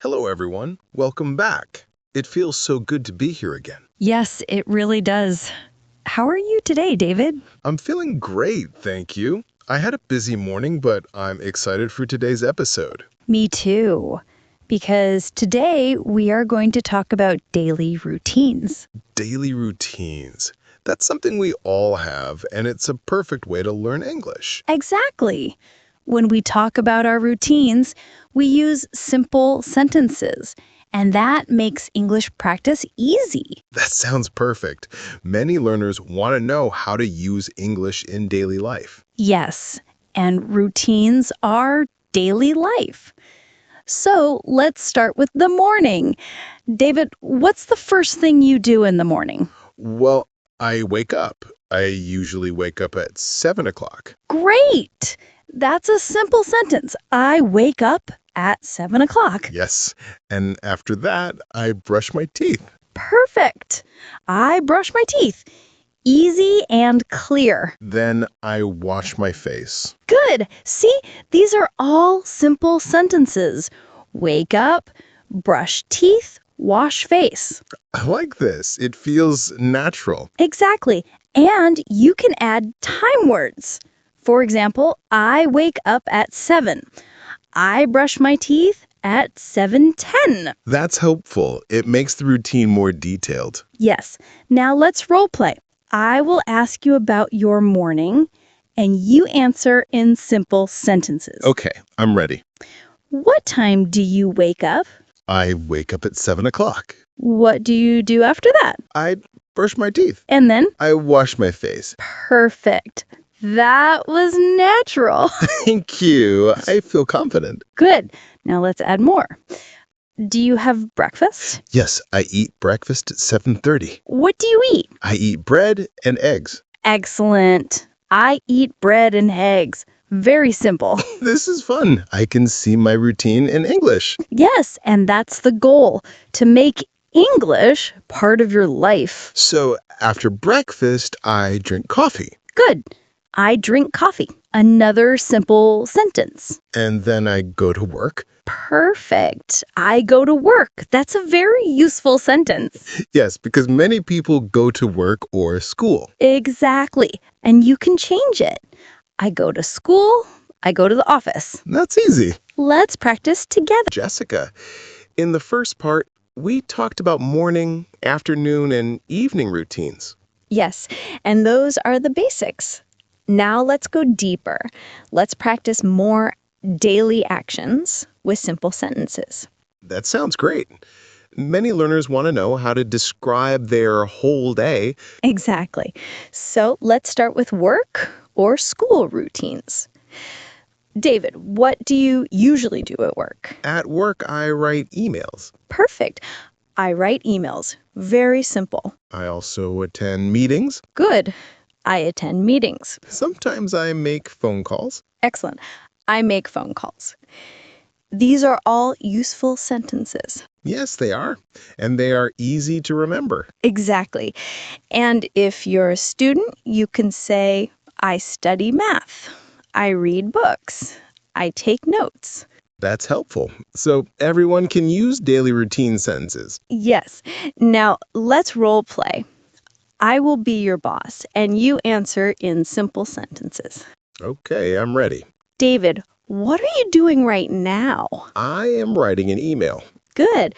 Hello, everyone. Welcome back. It feels so good to be here again. Yes, it really does. How are you today, David? I'm feeling great, thank you. I had a busy morning, but I'm excited for today's episode. Me too. Because today we are going to talk about daily routines. Daily routines. That's something we all have, and it's a perfect way to learn English. Exactly. When we talk about our routines, we use simple sentences, and that makes English practice easy. That sounds perfect. Many learners want to know how to use English in daily life. Yes, and routines are daily life. So let's start with the morning. David, what's the first thing you do in the morning? Well, I wake up. I usually wake up at 7 o'clock. Great! That's a simple sentence. I wake up at 7 o'clock. Yes, and after that, I brush my teeth. Perfect. I brush my teeth. Easy and clear. Then I wash my face. Good. See, these are all simple sentences. Wake up, brush teeth, wash face. I like this. It feels natural. Exactly. And you can add time words. For example, I wake up at 7. I brush my teeth at 7:10. That's helpful. It makes the routine more detailed. Yes. Now let's role play. I will ask you about your morning, and you answer in simple sentences. Okay, I'm ready. What time do you wake up? I wake up at 7 o'clock. What do you do after that? I brush my teeth. And then? I wash my face. Perfect. That was natural. Thank you. I feel confident. Good. Now let's add more. Do you have breakfast? Yes, I eat breakfast at 7:30. What do you eat? I eat bread and eggs. Excellent. I eat bread and eggs. Very simple. This is fun. I can see my routine in English. Yes, and that's the goal, to make English part of your life. So after breakfast, I drink coffee. Good. I drink coffee. Another simple sentence. And then I go to work. Perfect. I go to work. That's a very useful sentence. Yes, because many people go to work or school. Exactly. And you can change it. I go to school. I go to the office. That's easy. Let's practice together. Jessica, in the first part, we talked about morning, afternoon, and evening routines. Yes, and those are the basics. Now let's go deeper. Let's practice more daily actions with simple sentences. That sounds great. Many learners want to know how to describe their whole day. Exactly. So let's start with work or school routines. David, what do you usually do at work? At work, I write emails. Perfect. I write emails. Very simple. I also attend meetings. Good. I attend meetings. Sometimes I make phone calls. Excellent. I make phone calls. These are all useful sentences. Yes, they are. And they are easy to remember. Exactly. And if you're a student, you can say, I study math. I read books. I take notes. That's helpful. So everyone can use daily routine sentences. Yes. Now let's role play. I will be your boss, and you answer in simple sentences. Okay, I'm ready. David, what are you doing right now? I am writing an email. Good.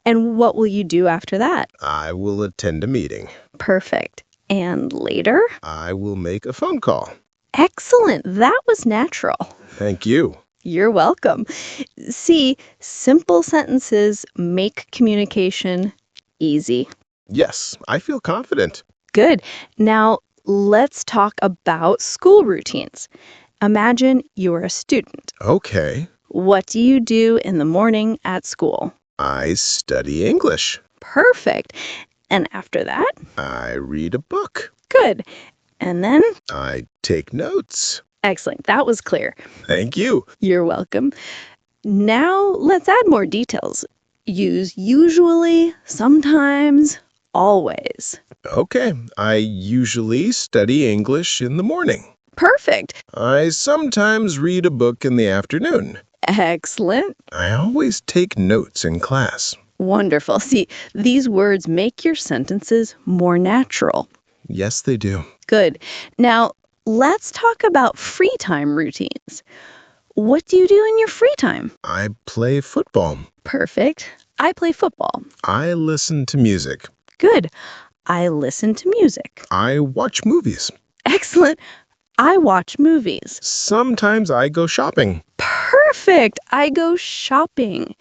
And what will you do after that? I will attend a meeting. Perfect. And later? I will make a phone call. Excellent. That was natural. Thank you. You're welcome. See, simple sentences make communication easy. Yes, I feel confident. Good. Now, let's talk about school routines. Imagine you're a student. Okay. What do you do in the morning at school? I study English. Perfect. And after that? I read a book. Good. And then? I take notes. Excellent. That was clear. Thank you. You're welcome. Now, let's add more details. Use usually, sometimes, always. Okay. I usually study English in the morning. Perfect. I sometimes read a book in the afternoon. Excellent. I always take notes in class. Wonderful. See, these words make your sentences more natural. Yes, they do. Good. Now, let's talk about free time routines. What do you do in your free time? I play football. Perfect. I play football. I listen to music. Good. I listen to music. I watch movies. Excellent. I watch movies. Sometimes I go shopping. Perfect. I go shopping.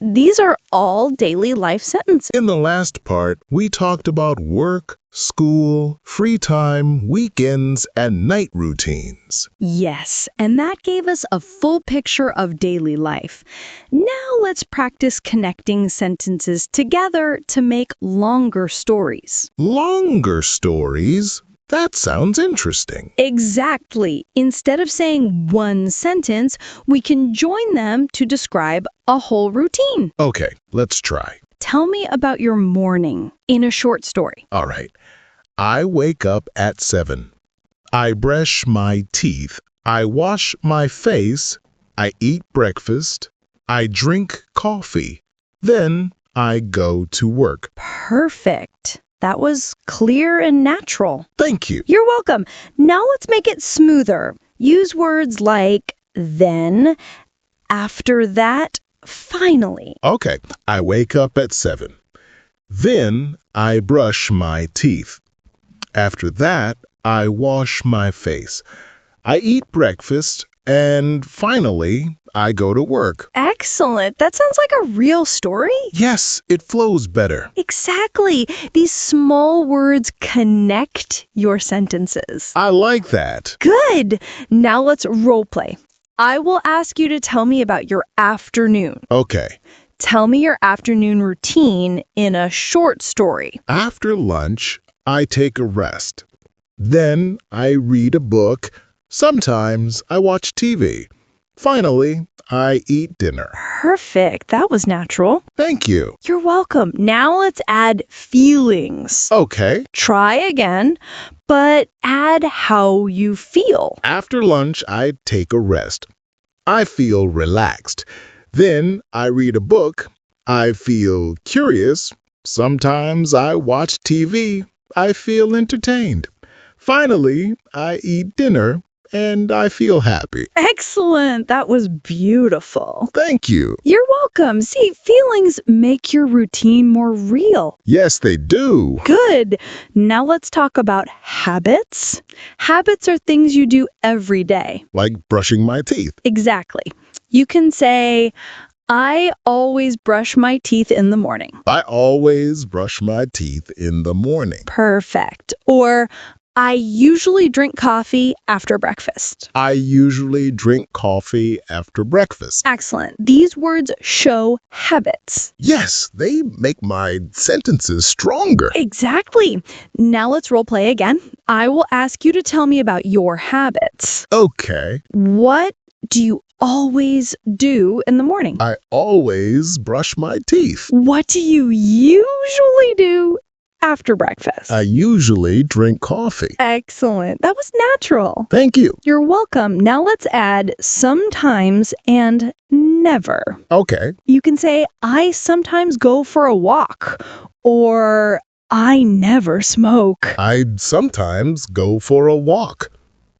These are all daily life sentences. In the last part, we talked about work, school, free time, weekends, and night routines. Yes, and that gave us a full picture of daily life. Now let's practice connecting sentences together to make longer stories. Longer stories? That sounds interesting. Exactly. Instead of saying one sentence, we can join them to describe a whole routine. Okay, let's try. Tell me about your morning in a short story. All right. I wake up at 7. I brush my teeth. I wash my face. I eat breakfast. I drink coffee. Then I go to work. Perfect. That was clear and natural. Thank you. You're welcome. Now let's make it smoother. Use words like then, after that, finally. Okay, I wake up at 7. Then I brush my teeth. After that, I wash my face. I eat breakfast, and finally, I go to work. Excellent. That sounds like a real story. Yes, it flows better. Exactly. These small words connect your sentences. I like that. Good. Now let's role play. I will ask you to tell me about your afternoon. Okay. Tell me your afternoon routine in a short story. After lunch, I take a rest. Then I read a book. Sometimes I watch TV. Finally, I eat dinner. Perfect. That was natural. Thank you. You're welcome. Now let's add feelings. Okay. Try again, but add how you feel. After lunch, I take a rest. I feel relaxed. Then I read a book. I feel curious. Sometimes I watch TV. I feel entertained. Finally, I eat dinner and I feel happy. Excellent. That was beautiful. Thank you. You're welcome. See, feelings make your routine more real. Yes, they do. Good. Now let's talk about habits. Habits are things you do every day. Like brushing my teeth. Exactly. You can say, I always brush my teeth in the morning. I always brush my teeth in the morning. Perfect. Or, I usually drink coffee after breakfast. I usually drink coffee after breakfast. Excellent. These words show habits. Yes, they make my sentences stronger. Exactly. Now let's role play again. I will ask you to tell me about your habits. Okay. What do you always do in the morning? I always brush my teeth. What do you usually do after breakfast? I usually drink coffee. Excellent. That was natural. Thank you. You're welcome. Now let's add sometimes and never. Okay. You can say, I sometimes go for a walk, or I never smoke. I sometimes go for a walk.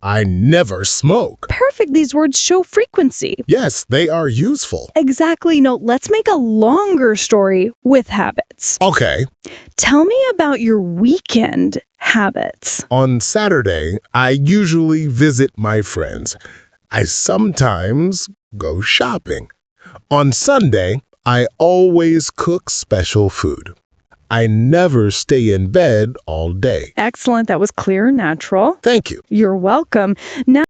I never smoke. Perfect. These words show frequency. Yes, they are useful. Exactly. No, let's make a longer story with habits. Okay. Tell me about your weekend habits. On Saturday, I usually visit my friends. I sometimes go shopping. On Sunday, I always cook special food. I never stay in bed all day. Excellent. That was clear and natural. Thank you. You're welcome. Now